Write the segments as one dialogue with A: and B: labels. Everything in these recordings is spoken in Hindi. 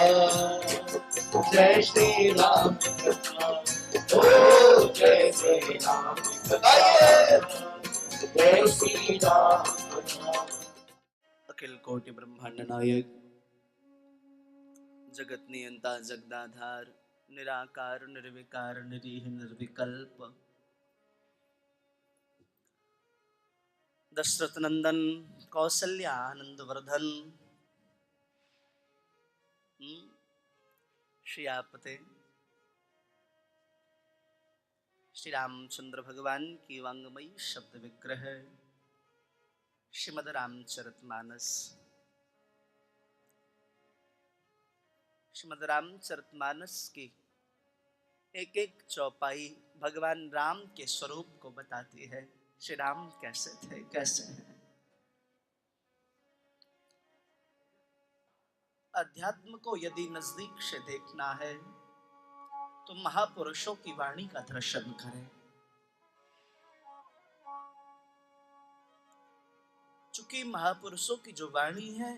A: जय श्री राम कथा, ओ जय श्री राम कथा, जय श्री राम कथा।
B: अखिल कोटि ब्रह्मांड नायक, जगत नियंता जगदाधार, निराकार निर्विकार निरीह निर्विकल्प, दशरथ नंदन कौसल्या आनंद वर्धन, श्रीयापते श्री रामचंद्र भगवान की वांगमयी शब्द विग्रह श्रीमद् रामचरितमानस। श्रीमद् रामचरितमानस की एक एक चौपाई भगवान राम के स्वरूप को बताती है। श्री राम कैसे थे, कैसे हैं। अध्यात्म को यदि नजदीक से देखना है तो महापुरुषों की वाणी का दर्शन करें। चूंकि महापुरुषों की जो वाणी है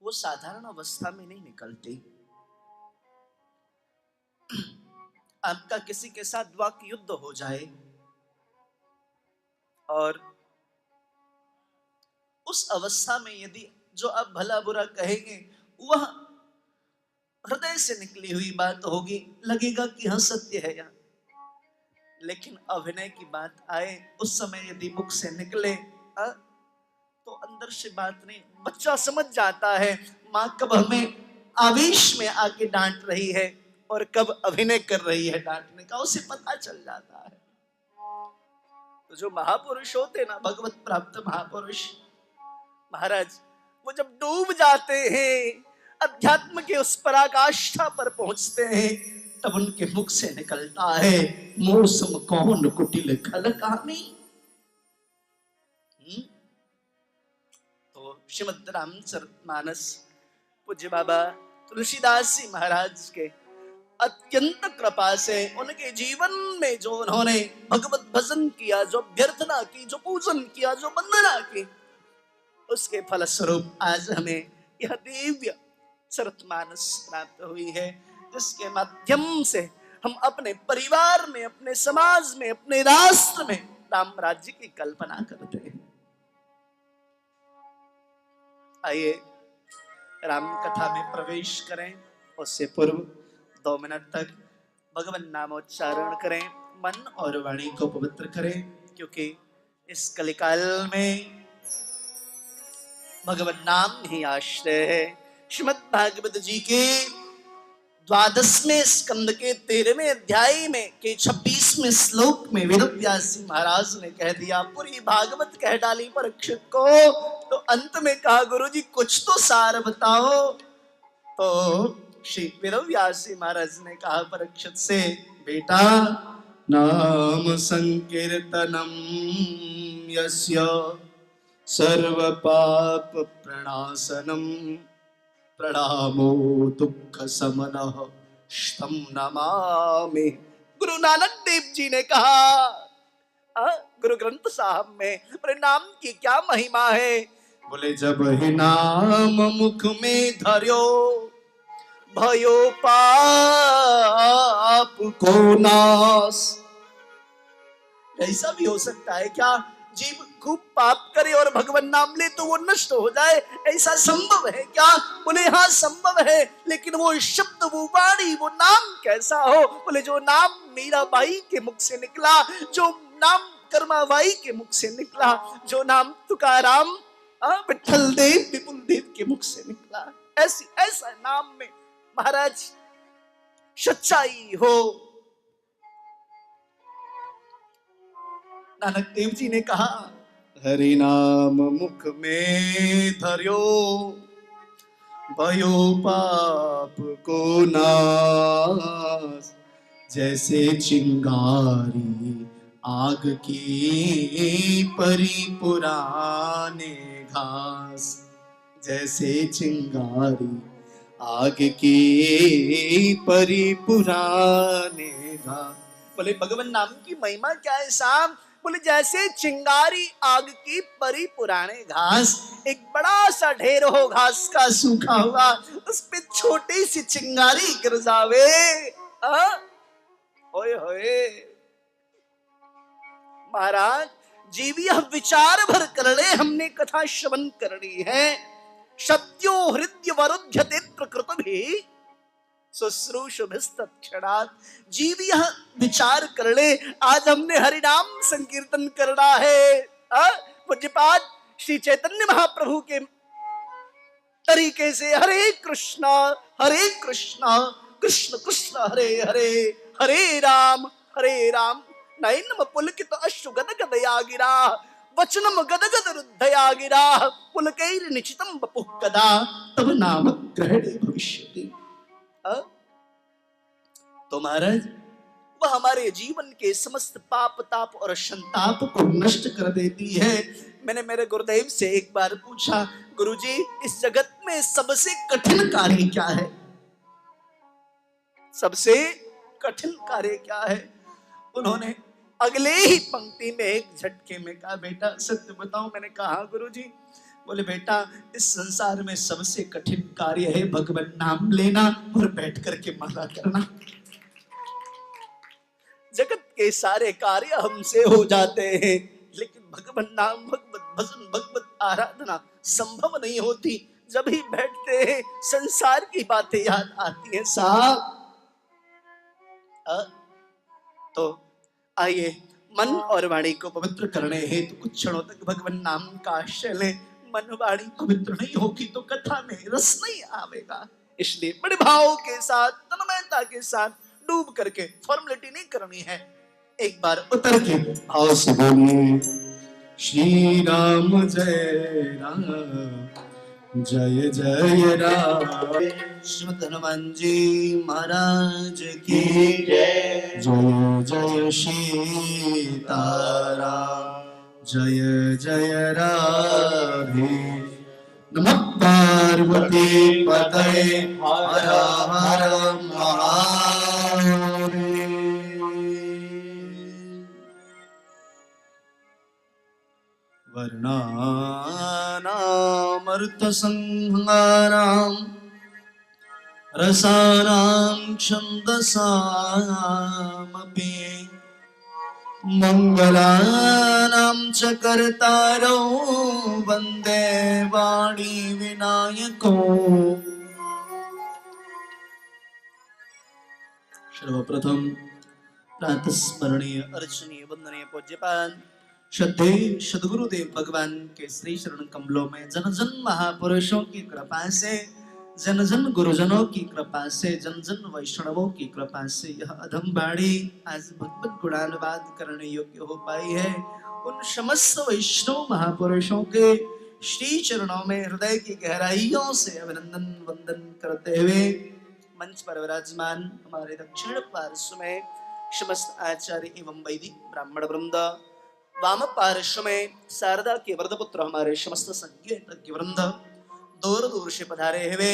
B: वो साधारण अवस्था में नहीं निकलती। आपका किसी के साथ वाक युद्ध हो जाए और उस अवस्था में यदि जो आप भला बुरा कहेंगे वह हृदय से निकली हुई बात होगी, लगेगा कि हाँ सत्य है यार। लेकिन अभिनय की बात आए उस समय यदि मुख से निकले तो अंदर से बात नहीं। बच्चा समझ जाता है माँ कब हमें आवेश में आके डांट रही है और कब अभिनय कर रही है डांटने का, उसे पता चल जाता है। तो जो महापुरुष होते ना, भगवत प्राप्त महापुरुष महाराज, वो जब डूब जाते हैं, अध्यात्म के उस पराकाष्ठा पर पहुंचते हैं, तब उनके मुख से निकलता है मौसम कौन कुटिल खल कहानी। तो श्रीमद् रामचरितमानस पूज्य बाबा तुलसीदास जी महाराज के अत्यंत कृपा से उनके जीवन में जो उन्होंने भगवत भजन किया, जो अभ्यर्थना की, जो पूजन किया, जो वंदना की, उसके फलस्वरूप आज हमें यह दिव्य चरितमानस प्राप्त हुई है, जिसके माध्यम से हम अपने परिवार में, अपने समाज में, अपने राष्ट्र में राम राज्य की कल्पना करते हैं। आइए राम कथा में प्रवेश करें। उससे पूर्व 2 मिनट तक भगवान नामोच्चारण करें, मन और वाणी को पवित्र करें, क्योंकि इस कलिकाल में भगवान नाम ही आश्रय है। श्रीमद् भागवत जी के 12वें स्कंद के 13वें अध्याय में के 26वें श्लोक में वेदव्यास जी महाराज ने कह दिया, पूरी भागवत कह डाली परीक्षित को। तो अंत में कहा, गुरु जी कुछ तो सार बताओ। तो श्री वेदव्यास जी महाराज ने कहा परीक्षित से, बेटा नाम संकीर्तनम यस्य सर्व पाप प्रणाशनम प्रणामो दुख समनः तं नमामि। गुरु नानक देव जी ने कहा, गुरु ग्रंथ साहब में बोले नाम की क्या महिमा है। बोले जब ही नाम मुख में धर्यो भयो पाप को नाश। ऐसा भी हो सकता है क्या जीव खूब पाप करे और भगवान नाम ले तो वो नष्ट हो जाए, ऐसा संभव है क्या? बोले हाँ संभव है, लेकिन वो शब्द, वो वाणी, वो नाम कैसा हो? बोले जो नाम मीराबाई के मुख से निकला, जो नाम कर्माबाई के मुख से निकला, जो नाम तुकाराम विठल देव विपुल देव के मुख से निकला, ऐसा नाम में महाराज सच्चाई हो। नानक देव जी ने कहा, हरि नाम मुख में धर्यो भयो पाप को नाश। जैसे चिंगारी आग की परी पुराने घास। जैसे चिंगारी आग की परी पुराने घास। बोले भगवान नाम की महिमा क्या है साहब? बोले जैसे चिंगारी आग की परी पुराने घास, एक बड़ा सा ढेर हो घास का सूखा हुआ, उस पे छोटी सी चिंगारी गिर जावे, होए होए। महाराज जीवी विचार भर करणे हमने कथा श्रवण करनी है। सत्यो हृदय वरुध्यते प्रकृत भी शुश्रूषुभिस्तत्क्षणात्। जीव यह विचार कर ले, आज हमने हरिनाम संकीर्तन करना है। पूज्यपाद श्री चैतन्य महाप्रभु के तरीके से हरे कृष्णा कृष्ण कृष्ण हरे हरे, हरे राम नयनम पुलकित अश्रु गद गदया गिरा, वचनम गद गद रुद्धया गिरा, पुलकैर निश्चितम बपुः कदा तब नाम ग्रहणे भविष्यति। तो महाराज वह हमारे जीवन के समस्त पाप ताप और संताप को नष्ट कर देती है। मैंने मेरे गुरुदेव से एक बार पूछा, गुरुजी इस जगत में सबसे कठिन कार्य क्या है? सबसे कठिन कार्य क्या है? उन्होंने अगले ही पंक्ति में एक झटके में कहा, बेटा सत्य बताओ। मैंने कहा गुरुजी। बोले बेटा इस संसार में सबसे कठिन कार्य है भगवान नाम लेना और बैठ करके माला करना। जगत के सारे कार्य हमसे हो जाते हैं, लेकिन भगवान नाम, भगवत भजन, भगवत आराधना संभव नहीं होती। जब ही बैठते हैं संसार की बातें याद आती हैं साहब। तो आइए मन और वाणी को पवित्र करने हेतु तो कुछ क्षणों तक भगवान नाम का आश्रय लें। मन वाणी पवित्र नहीं होगी तो कथा में रस नहीं आवेगा। इसलिए बड़े भाव के साथ, तन्मयता के साथ डूब करके, फॉर्मेलिटी नहीं करनी है, एक बार उतर के भाव से बोलिए श्री राम जय राम जय जय राम। श्रीमद् हनुमान जी महाराज की जय। जय जय सीताराम जय जय राधे। नमः पार्वती पतये हर हर महादेव। वर्णानामर्थसंहारां रसानां छन्दसामपि मंगलानां च कर्तारौ वन्दे वाणी विनायको। सर्वप्रथम प्रातस्मरणीय अर्चनीय वंदनीय पूज्यपाद श्रद्धे सद्गुरुदेव भगवान के श्री शरण कमलों में जन जन महापुरुषों की कृपा से, जन जन गुरुजनों की कृपा से, जन जन वैष्णवों की कृपा से यह अधम बाड़ी आज भगवत गुणानुवाद करने योग्य हो पाई है। उन समस्त वैष्णव महापुरुषों के श्री चरणों में हृदय की गहराइयों से अभिनंदन वंदन करते हुए मंच पर विराजमान हमारे दक्षिण पार्श्व में समस्त आचार्य एवं वैदिक ब्राह्मण वृंद, वाम पार्श्व में शारदा के वरदपुत्र हमारे समस्त संकीर्तज्ञ वृंद, दूर दूर से पधारे हुए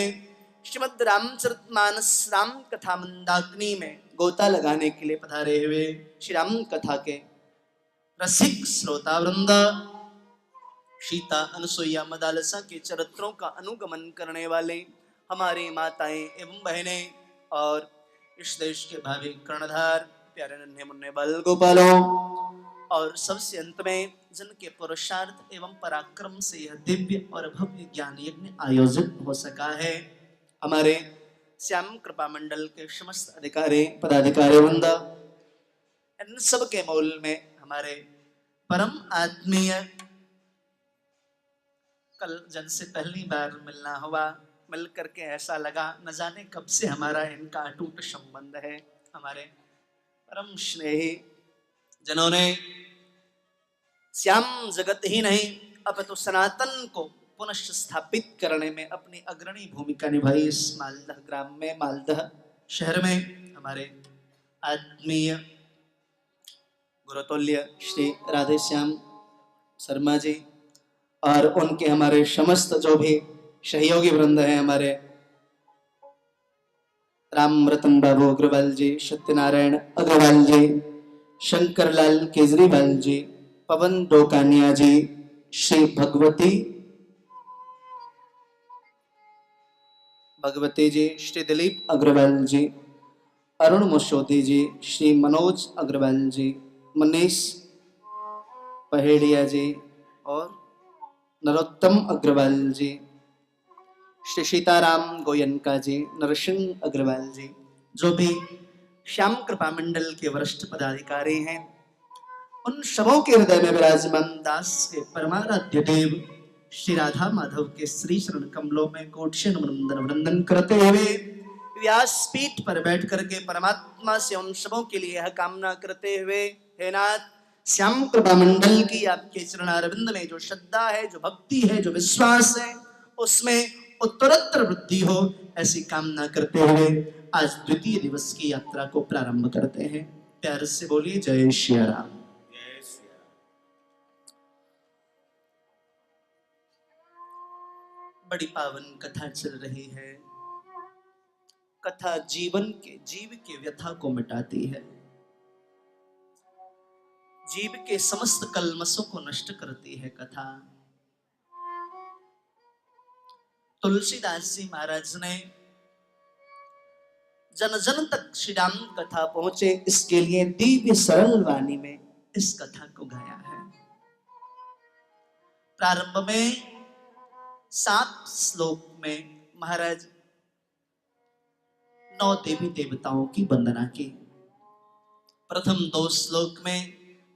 B: श्रीमद् रामचरितमानस राम कथा मंदाकिनी में गोता लगाने के लिए पधारे हुए श्री राम कथा के रसिक श्रोता वृंद, सीता अनुसुईया मदालसा के चरित्रों का अनुगमन करने वाले हमारी माताएं एवं बहनें और इस देश के भावी कर्णधार प्यारे नन्हे मुन्ने बाल गोपालों, और सबसे अंत में जिनके पुरुषार्थ एवं पराक्रम से यह दिव्य और भव्य ज्ञान यज्ञ आयोजित हो सका है, हमारे श्याम कृपा मंडल के समस्त अधिकारी पदाधिकारी वृंद, इन सब के मूल में हमारे परम आत्मीय, कल जन से पहली बार मिलना हुआ, मिल करके ऐसा लगा न जाने कब से हमारा इनका अटूट संबंध है। हमारे परम स्नेही जिन्होंने श्याम जगत ही नहीं अपितु सनातन को पुनः स्थापित करने में अपनी अग्रणी भूमिका निभाई इस मालदह ग्राम में, मालदह शहर में, हमारे आत्मीय गुरुतुल्य श्री राधे श्याम शर्मा जी और उनके हमारे समस्त जो भी सहयोगी वृंद हैं, हमारे राम रतन बाबू अग्रवाल जी, सत्यनारायण अग्रवाल जी, शंकर लाल केजरीवाल जी, पवन डोकानिया जी, श्री भगवती जी, श्री दिलीप अग्रवाल जी, अरुण मुशोदी जी, श्री मनोज अग्रवाल जी, मनीष पहेड़िया जी और नरोत्तम अग्रवाल जी, श्री सीताराम गोयनका जी, नरसिंह अग्रवाल जी, जो भी श्याम कृपा मंडल के वरिष्ठ पदाधिकारी हैं, उन सबों के हृदय में विराजमान दास के परमाराध्य देव श्री राधा माधव के श्री शरण कमलों में कोटि से नमन वंदन करते हुए व्यासपीठ पर बैठ करके परमात्मा से उन सबों के लिए यह कामना करते हुए, हे नाथ, श्याम कृपा मंडल की आपके चरणारविंद में जो श्रद्धा है, जो भक्ति है, जो विश्वास है, उसमें उत्तरोत्तर वृद्धि हो, ऐसी कामना करते हुए आज द्वितीय दिवस की यात्रा को प्रारंभ करते हैं। प्यार से बोलिए जय श्री राम। बड़ी पावन कथा चल रही है। कथा जीव के व्यथा को मिटाती है, जीव के समस्त कलमसों को नष्ट करती है कथा। तुलसीदास जी महाराज ने जन जन तक श्री राम कथा पहुंचे, इसके लिए दिव्य सरल वाणी में इस कथा को गाया है। प्रारंभ में 7 श्लोक में महाराज 9 देवी देवताओं की वंदना की। प्रथम 2 श्लोक में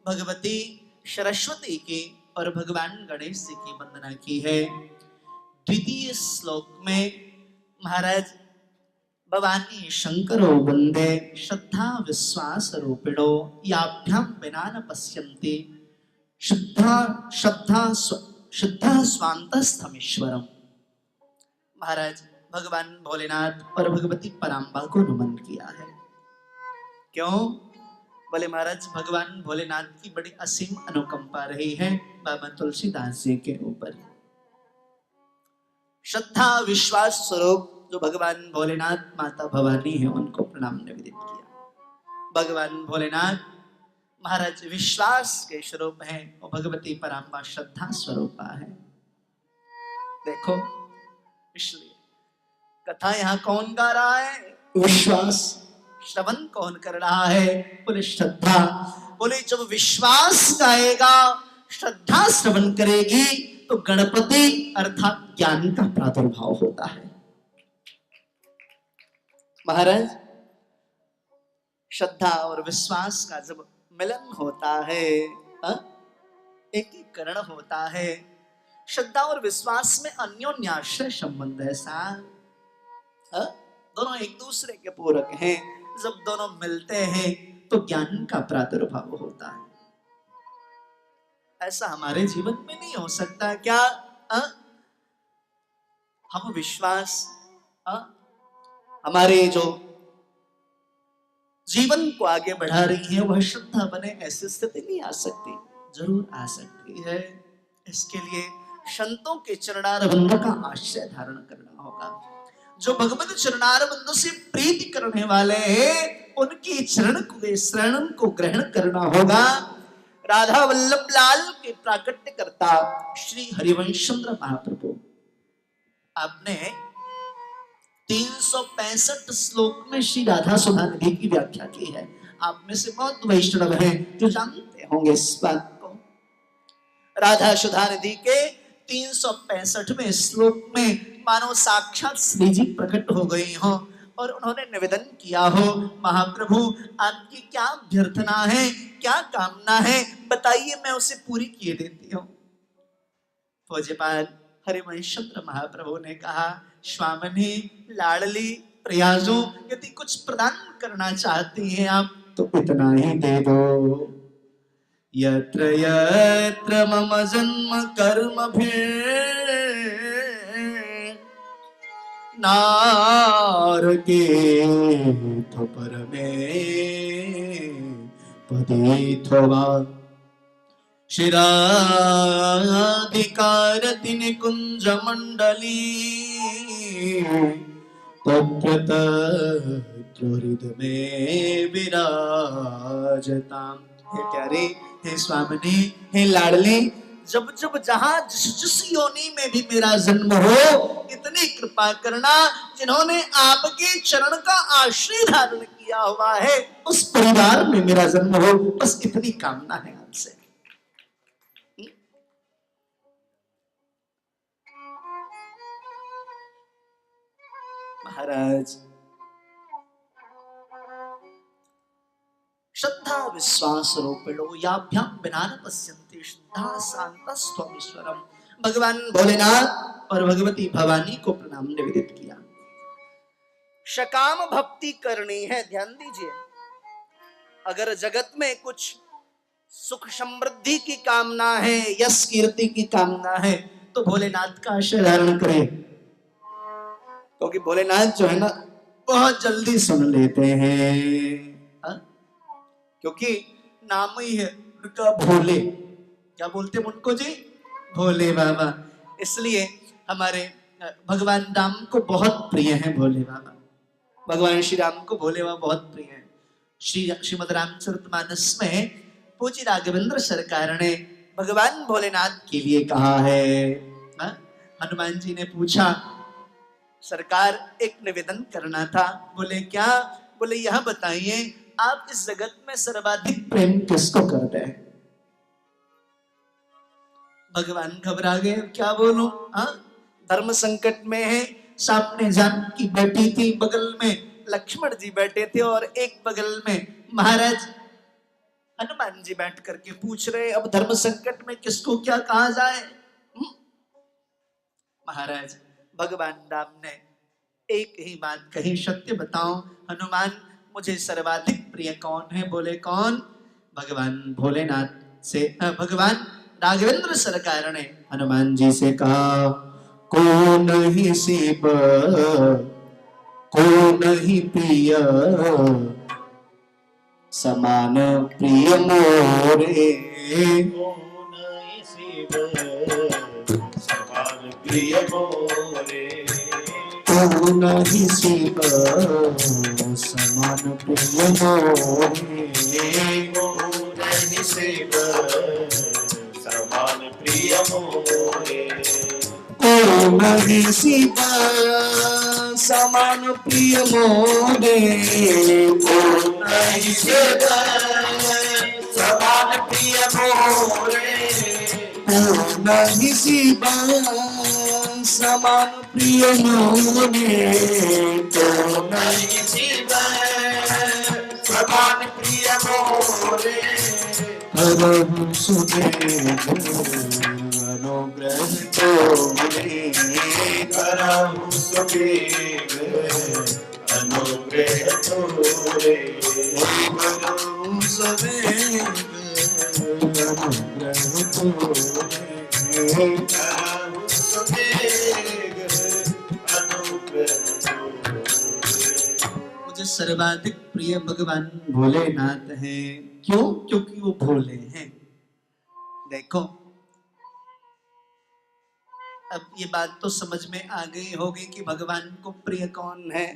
B: भगवती सरस्वती की और भगवान गणेश जी की वंदना की है। द्वितीय श्लोक में महाराज भवानी शंकरो वंदे श्रद्धा विश्वास रूपिणो याभ्याम विना न पश्यन्ति शुद्धा स्वांतस्थमीश्वरम। महाराज भगवान भोलेनाथ और भगवती पराम्बा को नमन किया है। क्यों? बोले महाराज भगवान भोलेनाथ की बड़ी असीम अनुकंपा रही है बाबा तुलसीदास जी के ऊपर। श्रद्धा विश्वास स्वरूप जो भगवान भोलेनाथ माता भवानी है, उनको प्रणाम निवेदित किया। भगवान भोलेनाथ महाराज विश्वास के स्वरूप है और भगवती पराम्बा श्रद्धा स्वरूपा है। देखो, इसलिए कथा यहाँ कौन गा रहा है? विश्वास। श्रवण कौन कर रहा है? बोले श्रद्धा। बोले जब विश्वास गाएगा, श्रद्धा श्रवण करेगी, तो गणपति अर्थात ज्ञान का प्रादुर्भाव होता है। महाराज श्रद्धा और विश्वास का जब मिलन होता है, एकीकरण होता है, श्रद्धा और विश्वास में अन्योन्याश्रय संबंध है साहब। दोनों एक दूसरे के पूरक हैं। जब दोनों मिलते हैं तो ज्ञान का प्रादुर्भाव होता है। ऐसा हमारे जीवन में नहीं हो सकता क्या? हम विश्वास, हमारे जो जीवन को आगे बढ़ा रही है, वह श्रद्धा बने, ऐसी स्थिति नहीं आ सकती? जरूर आ सकती है। इसके लिए संतों के चरणारविंद का आश्रय धारण करना होगा। जो भगवत चरणारविंद से प्रीति करने वाले हैं, उनकी शरण को ग्रहण करना होगा। राधा वल्लभ लाल के प्राकट्य करता श्री हरिवंशचंद्र महाप्रभु, आपने 365 श्लोक में श्री राधा सुधा निधि की व्याख्या की है। आप में से बहुत वैष्णव हैं जो जानते होंगे इस बात को। राधा सुधा निधि के 365वें श्लोक में मानो साक्षात श्री जी प्रकट हो गई हो और उन्होंने निवेदन किया हो, महाप्रभु आपकी क्या अभ्यर्थना है, क्या कामना है, बताइए, मैं उसे पूरी किए देती हूँ। पूज्यपाद हरिवंशचंद्र महाप्रभु ने कहा, स्वामिनी लाडली प्रयासों, यदि कुछ प्रदान करना चाहती हैं आप तो इतना ही दे दो। यत्र यत्र मम जन्म कर्म भेद नारके तो परमे पतिथवा शिराधिकारति निकुंज मंडली तत्र हृदय में विराजताम्। हे प्यारे, हे स्वामिनी, हे लाडले, जब जब जहां जिस योनि में भी मेरा जन्म हो, इतनी कृपा करना जिन्होंने आपके चरण का आश्रय धारण किया हुआ है, उस परिवार में मेरा जन्म हो, बस इतनी कामना है आपसे। महाराज, श्रद्धा विश्वास रूपिणो याभ्याम बिना न पश्यन्ति श्रद्धा शांतस्त्वमीश्वरम। भगवान भोलेनाथ और भगवती भवानी को प्रणाम निवेदित किया। सकाम भक्ति करनी है, ध्यान दीजिए। अगर जगत में कुछ सुख समृद्धि की कामना है, यश कीर्ति की कामना है, तो भोलेनाथ का आश्रय धारण करें, क्योंकि भोलेनाथ जो है ना बहुत जल्दी सुन लेते हैं। क्योंकि नाम ही है उनका भोले। क्या बोलते हैं उनको जी? भोले बाबा। इसलिए हमारे भगवान राम को बहुत प्रिय है भोले बाबा। भगवान श्री राम को भोले बाबा बहुत प्रिय है। श्रीमद् रामचरितमानस में पूज्य राघवेंद्र सरकार ने भगवान भोलेनाथ के लिए कहा है। हनुमान जी ने पूछा, सरकार एक निवेदन करना था। बोले क्या? बोले यह बताइए, आप इस जगत में सर्वाधिक प्रेम किसको करते हैं? भगवान घबरा गए, क्या बोलूं? धर्म संकट में है। सामने जानकी बैठी थी, बगल में लक्ष्मण जी बैठे थे और एक बगल में महाराज हनुमान जी बैठ करके पूछ रहे, अब धर्म संकट में किसको क्या कहा जाए? महाराज भगवान राम ने एक ही बात कही, सत्य बताओ हनुमान, मुझे सर्वाधिक प्रिय कौन है? बोले कौन? भगवान भोलेनाथ से भगवान राघवेंद्र सरकार ने हनुमान जी से कहा, को नहीं शिव को नहीं प्रिय समान प्रिय मोरे।
A: को नहीं शिव समान प्रिय मोरे।
B: को नहीं शिव समान प्रिय मोरे।
A: को नहीं शिव समान प्रिय मोरे।
B: को नहीं शिव समान प्रिय मोरे।
A: को नहीं शिव समान प्रिय मोरे।
B: को नहीं शिव समान प्रिय मोरे।
A: को नहीं शिव समान प्रिय मोरे।
B: हरहु सुदेव अनुग्रह तोरे।
A: करहु सुदेव अनुग्रह तोरे।
B: हरहु सुदेव अनुग्रह तोरे।
A: करहु सुदेव अनुग्रह तोरे।
B: मुझे सर्वाधिक प्रिय भगवान भोलेनाथ है। क्यों? क्योंकि वो भोले हैं। देखो, अब ये बात तो समझ में आ गई होगी कि भगवान को प्रिय कौन है,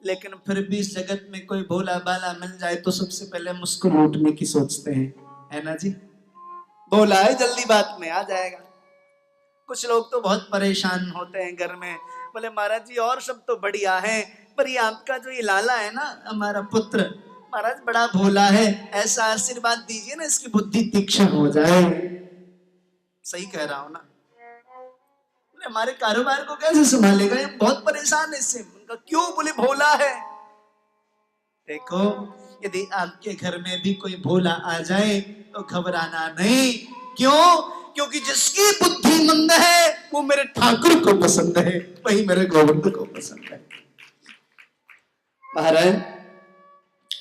B: लेकिन फिर भी इस जगत में कोई भोला बाला मिल जाए तो सबसे पहले हम उसको लूटने की सोचते हैं, है ना जी? भोला है, जल्दी बात में आ जाएगा। कुछ लोग तो बहुत परेशान होते हैं घर में, बोले महाराज जी और सब तो बढ़िया है, पर ये आपका जो ये लाला है ना, हमारा पुत्र महाराज बड़ा भोला है, ऐसा आशीर्वाद दीजिए ना इसकी बुद्धि तीक्ष्ण हो जाए। सही कह रहा हूं ना? हमारे कारोबार को कैसे संभालेगा, ये बहुत परेशान है इससे। उनका क्यों? बोले भोला है। देखो, यदि आपके घर में भी कोई भोला आ जाए तो घबराना नहीं। क्यों? क्योंकि जिसकी बुद्धि मंद है वो मेरे ठाकुर को पसंद है, वही मेरे गोविंद को पसंद है। महाराज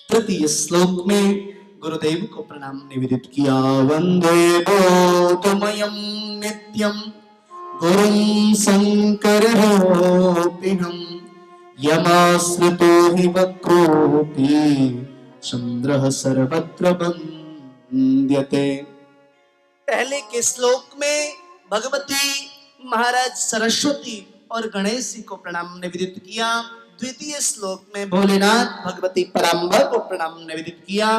B: तृतीय श्लोक में गुरुदेव को प्रणाम निवेदित किया। वंदे बोधमयं नित्यं गुरुं शंकररूपिणं यमाश्रितो हि वक्रोऽपि चंद्रः सर्वत्र वन्द्यते। पहले के श्लोक में भगवती महाराज सरस्वती और गणेश जी को प्रणाम निवेदित किया। द्वितीय श्लोक में भोलेनाथ भगवती पराम्बा को प्रणाम निवेदित किया।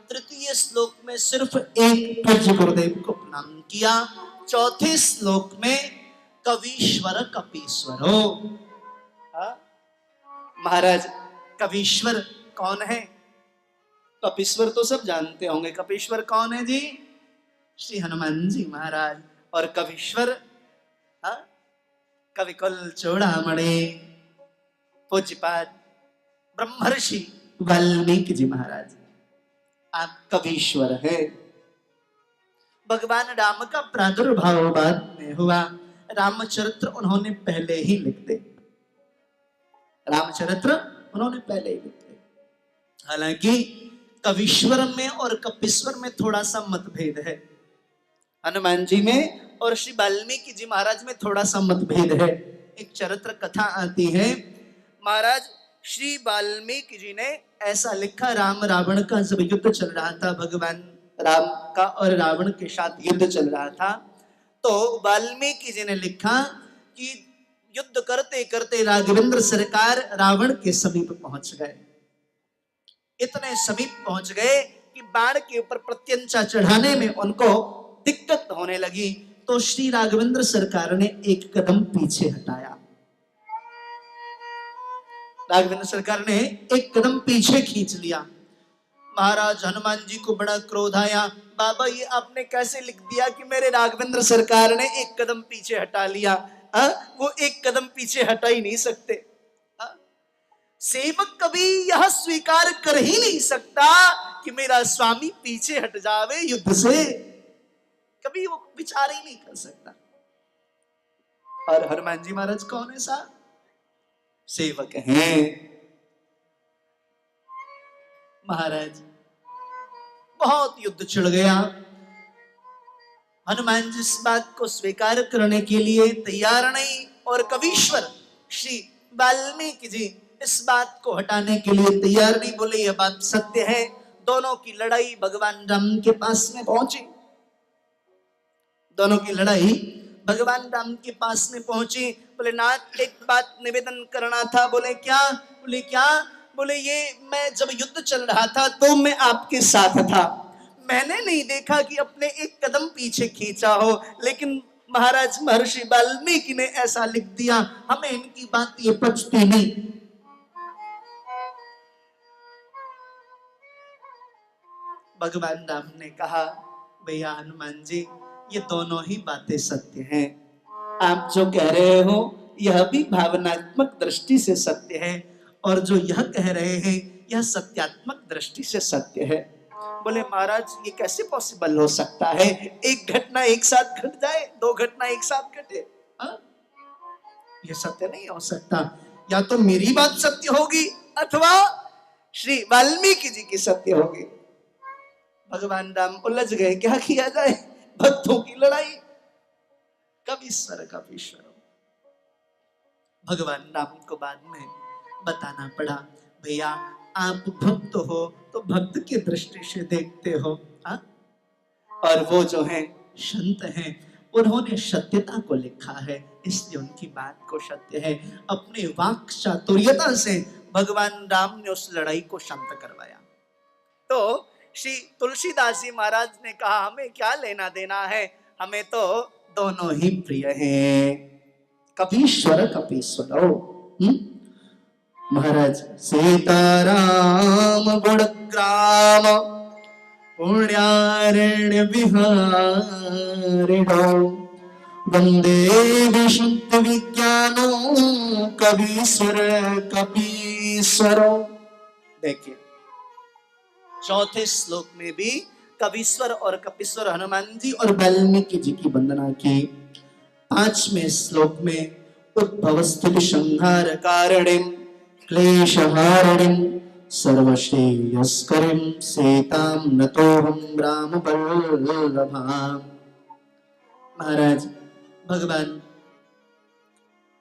B: तृतीय श्लोक में सिर्फ एक पूज्य गुरुदेव को प्रणाम किया, चौथे श्लोक में कवीश्वर कपीश्वरो। हाँ? महाराज कवीश्वर कौन है? कपीश्वर तो सब जानते होंगे। कपीश्वर कौन है जी? श्री हनुमान जी महाराज। और कवीश्वर हाँ? कविकुल चूड़ामणि पूज्यपाद ब्रह्मर्षि वाल्मीकि जी महाराज, आप कवीश्वर है। भगवान राम का प्रादुर्भाव बाद में हुआ। रामचरित्र उन्होंने पहले ही लिख दे, रामचरित्र उन्होंने पहले ही लिख दे। हालांकि कवीश्वर में और कपीश्वर में थोड़ा सा मतभेद है, हनुमान जी में और श्री वाल्मीकि जी महाराज में थोड़ा सा मतभेद है। एक चरित्र कथा आती है, महाराज श्री वाल्मीकि जी ने ऐसा लिखा, राम रावण का जब युद्ध चल रहा था, भगवान राम का और रावण के साथ युद्ध चल रहा था, तो वाल्मीकि जी ने लिखा कि युद्ध करते करते राघवेंद्र सरकार रावण के समीप पहुंच गए। इतने समीप पहुंच गए कि बाण के ऊपर प्रत्यंचा चढ़ाने में उनको दिक्कत होने लगी, तो श्री राघवेंद्र सरकार ने एक कदम पीछे हटाया। राघवेंद्र सरकार ने एक कदम पीछे खींच लिया। महाराज हनुमान जी को बड़ा क्रोध आया, बाबा ये आपने कैसे लिख दिया कि मेरे राघवेंद्र सरकार ने एक कदम पीछे हटा लिया? वो एक कदम पीछे हटा ही नहीं सकते। सेवक कभी यह स्वीकार कर ही नहीं सकता कि मेरा स्वामी पीछे हट जावे युद्ध से, कभी वो विचार ही नहीं कर सकता। और हनुमान जी महाराज कौन है साहब? सेवक हैं। महाराज बहुत युद्ध छिड़ गया, हनुमान जी इस बात को स्वीकार करने के लिए तैयार नहीं, और कवीश्वर श्री वाल्मीकि जी इस बात को हटाने के लिए तैयार नहीं, बोले यह बात सत्य है। दोनों की लड़ाई भगवान राम के पास में पहुंची, दोनों की लड़ाई भगवान राम के पास में पहुंची। बोले नाथ एक बात निवेदन करना था। बोले क्या? बोले क्या? बोले ये मैं जब युद्ध चल रहा था तो मैं आपके साथ था, मैंने नहीं देखा कि अपने एक कदम पीछे खींचा हो, लेकिन महाराज महर्षि वाल्मीकि ने ऐसा लिख दिया, हमें इनकी बात ये पचती नहीं। भगवान राम ने कहा भैया हनुमान जी ये दोनों ही बातें सत्य हैं, आप जो कह रहे हो यह भी भावनात्मक दृष्टि से सत्य है, और जो यह कह रहे हैं यह सत्यात्मक दृष्टि से सत्य है। बोले महाराज ये कैसे पॉसिबल हो सकता है? एक घटना एक साथ घट जाए, दो घटना एक साथ घटे, ये सत्य नहीं हो सकता। या तो मेरी बात सत्य होगी अथवा श्री वाल्मीकि जी की सत्य होगी। भगवान राम उलझ गए, क्या किया जाए? भक्तों की लड़ाई, कवीश्वर कपीश्वर। भगवान राम को बाद में बताना पड़ा, भैया आप भक्त हो तो भक्त की दृष्टि से देखते हो, और वो जो है संत हैं उन्होंने सत्यता को लिखा है, इसलिए उनकी बात को सत्य है। अपने वाक चातुर्यता से भगवान राम ने उस लड़ाई को शांत करवाया। तो श्री तुलसीदास जी महाराज ने कहा हमें क्या लेना देना है, हमें तो दोनों ही प्रिय हैं, कपीश्वर कपीश्वरो। महाराज सीताराम गुणग्राम पुण्यारण्य विहारिणो वंदे विशुद्ध विज्ञानो कवीश्वर कपीश्वरो। देखिए चौथे श्लोक में भी कवीश्वर और कपीश्वर हनुमान जी और वाल्मीकि जी की वंदना की। पांचवें श्लोक में उद्भवस्थित संहार कारणिम क्लेशहारिणीं सर्वश्रेयस्करीं सीतां नतोहं राम वल्लभाम्। महाराज भगवान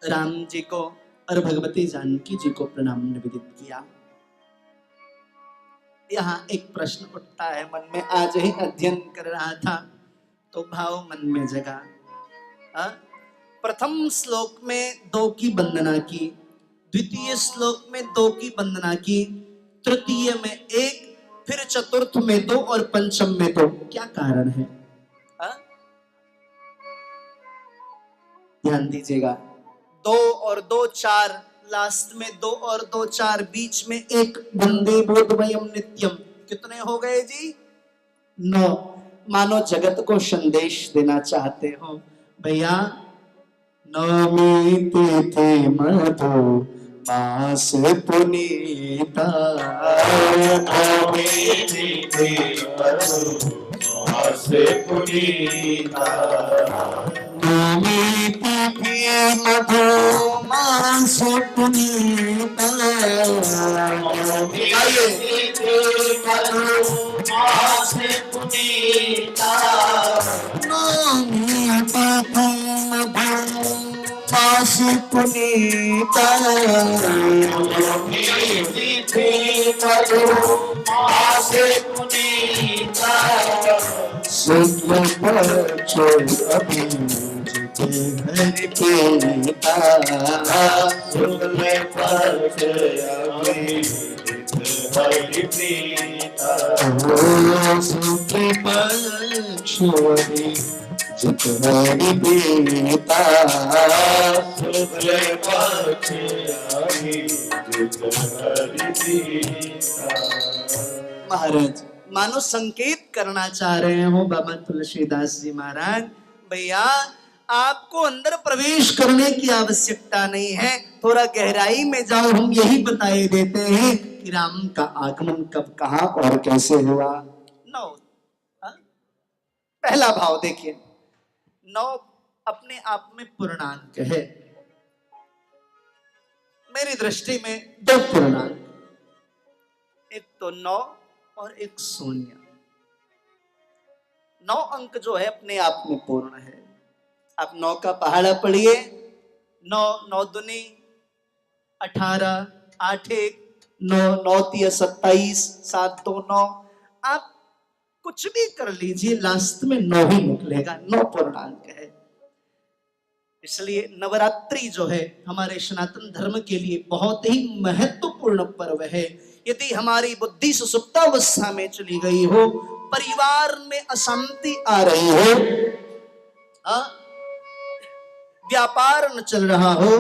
B: राम जी को और भगवती जानकी जी को प्रणाम निवेदित किया। यहाँ एक प्रश्न उठता है मन में, आज ही अध्ययन कर रहा था तो भाव मन में जगा। प्रथम श्लोक में दो की वंदना की, द्वितीय श्लोक में दो की वंदना की, तृतीय में एक, फिर चतुर्थ में 2 और पंचम में 2, क्या कारण है? हा? ध्यान दीजिएगा, 2 और 2 4, लास्ट में 2 और 2 4, बीच में 1, वंदे बोधमयम नित्यम, कितने हो गए जी? 9। मानो जगत को संदेश देना चाहते हो, भैया नवमी तिथि मधु मास पुनीता,
A: नवमी तिथि मधु मास पुनीता,
B: नवमी तिथि मधु मास पुनीता,
A: नवमी तिथि मधु मास पुनीता,
B: नवमी तिथि मधु मास पुनीता,
A: नवमी तिथि मधु मास पुनीता,
B: शुक्ल पक्ष अभिजित हरि प्रीता,
A: शुक्ल पक्ष अभिजित हरि प्रीता,
B: शुक्ल पक्ष अभिजित हरि प्रीता,
A: शुक्ल पक्ष अभिजित हरि प्रीता।
B: महाराज मानो संकेत करना चाह रहे हो बाबा तुलसीदास जी महाराज, भैया आपको अंदर प्रवेश करने की आवश्यकता नहीं है, थोड़ा गहराई में जाओ, हम यही बताए देते हैं कि राम का आगमन कब, कहां और कैसे हुआ। 9, पहला भाव देखिए, 9 अपने आप में पूर्णांक है। मेरी दृष्टि में 2 पूर्णांक, एक तो 9 और एक 0। 9 अंक जो है अपने आप में पूर्ण है। आप 9 का पहाड़ा पढ़िए, 9 9 दूनी 18, 8 1 9, 9 3 27, 7 2 9, आप कुछ भी कर लीजिए, लास्ट में 9 ही निकलेगा, 9 पूर्णांक है। इसलिए नवरात्रि जो है हमारे सनातन धर्म के लिए बहुत ही महत्वपूर्ण पर्व है। यदि हमारी बुद्धि सुसुप्तावस्था में चली गई हो, परिवार में अशांति आ रही हो, व्यापार न चल रहा हो,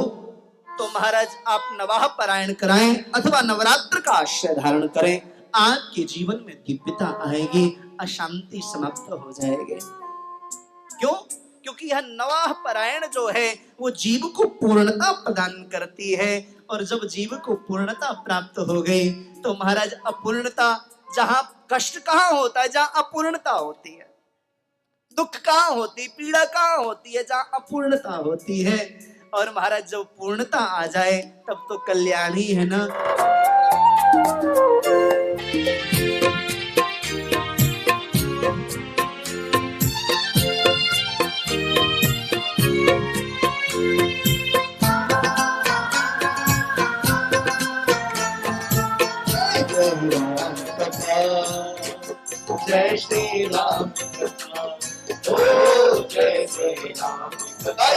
B: तो महाराज आप नवाह पारायण कराएं अथवा नवरात्र का आश्रय धारण करें, आपके जीवन में दिव्यता आएगी, अशांति समाप्त हो जाएगी। क्यों? क्योंकि यह नवाह पारायण जो है वो जीव को पूर्णता प्रदान करती है, और जब जीव को पूर्णता प्राप्त हो गई तो महाराज अपूर्णता, जहां कष्ट कहां होता है? जहां अपूर्णता होती है। दुख कहां होती, पीड़ा कहां होती है? जहां अपूर्णता होती है। और महाराज जब पूर्णता आ जाए तब तो कल्याण ही है ना।
A: जय श्री राम कथा, ओ जय श्री राम कथा,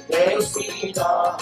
A: जय श्री राम